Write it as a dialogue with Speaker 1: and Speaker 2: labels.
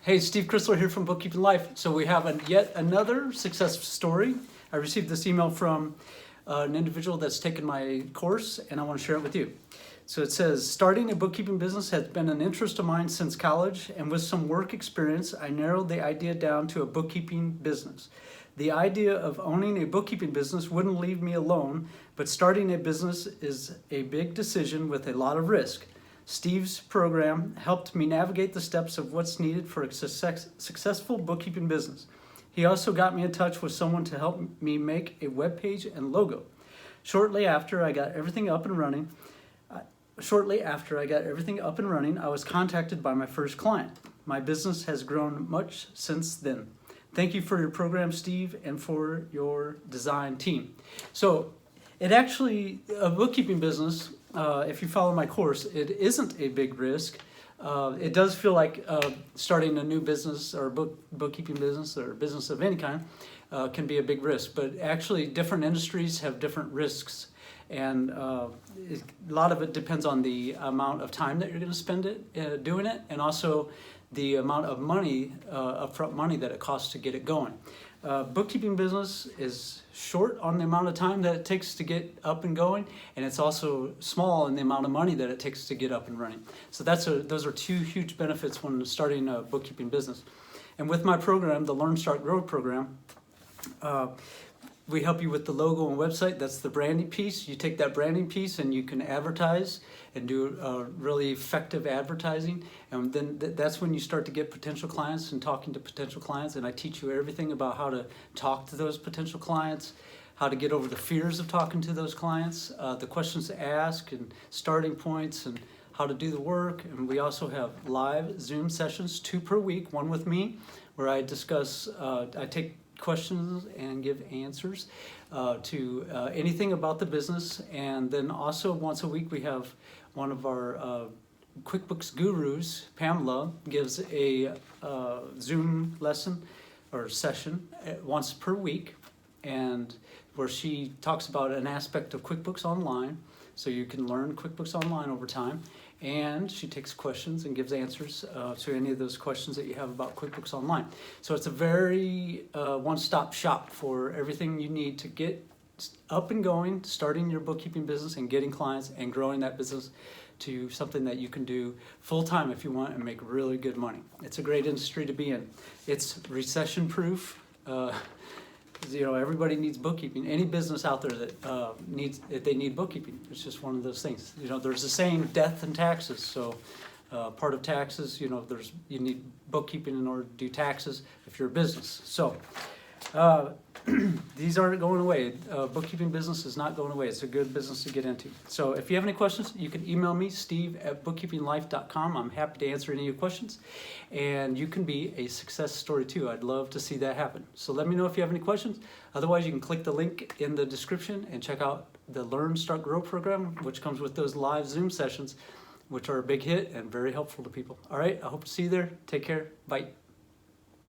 Speaker 1: Hey, Steve Chrysler here from Bookkeeping Life. So we have yet another success story. I received this email from an individual that's taken my course, and I want to share it with you. So it says, starting a bookkeeping business has been an interest of mine since college, and with some work experience, I narrowed the idea down to a bookkeeping business. The idea of owning a bookkeeping business wouldn't leave me alone, but starting a business is a big decision with a lot of risk. Steve's program helped me navigate the steps of what's needed for a successful bookkeeping business. He also got me in touch with someone to help me make a web page and logo. Shortly after I got everything up and running, I was contacted by my first client. My business has grown much since then. Thank you for your program, Steve, and for your design team. So it actually, a bookkeeping business, if you follow my course, it isn't a big risk. It does feel like starting a new business or bookkeeping business or business of any kind can be a big risk, but actually different industries have different risks, and a lot of it depends on the amount of time that you're going to spend doing it, and also the amount of money, upfront money that it costs to get it going. Bookkeeping business is short on the amount of time that it takes to get up and going, and it's also small in the amount of money that it takes to get up and running. So those are two huge benefits when starting a bookkeeping business. And with my program, the Learn, Start, Grow program, we help you with the logo and website. That's the branding piece. You take that branding piece and you can advertise and do really effective advertising. And then that's when you start to get potential clients and talking to potential clients. And I teach you everything about how to talk to those potential clients, how to get over the fears of talking to those clients, the questions to ask and starting points, and how to do the work. And we also have live Zoom sessions, 2 per week, one with me, where I discuss, I take questions and give answers to anything about the business. And then also once a week we have one of our QuickBooks gurus, Pamela, gives a Zoom lesson or session once per week, and where she talks about an aspect of QuickBooks Online, so you can learn QuickBooks Online over time. And she takes questions and gives answers to any of those questions that you have about QuickBooks Online. So it's a very one-stop shop for everything you need to get up and going, starting your bookkeeping business and getting clients and growing that business to something that you can do full-time if you want and make really good money. It's a great industry to be in. It's recession-proof. Everybody needs bookkeeping. Any business out there that they need bookkeeping. It's just one of those things. There's a saying, death and taxes. So part of taxes, you need bookkeeping in order to do taxes if you're a business. So these aren't going away. Bookkeeping business is not going away. It's a good business to get into. So if you have any questions, you can email me, steve@bookkeepinglife.com. I'm happy to answer any of your questions. And you can be a success story too. I'd love to see that happen. So let me know if you have any questions. Otherwise, you can click the link in the description and check out the Learn, Start, Grow program, which comes with those live Zoom sessions, which are a big hit and very helpful to people. All right, I hope to see you there. Take care. Bye.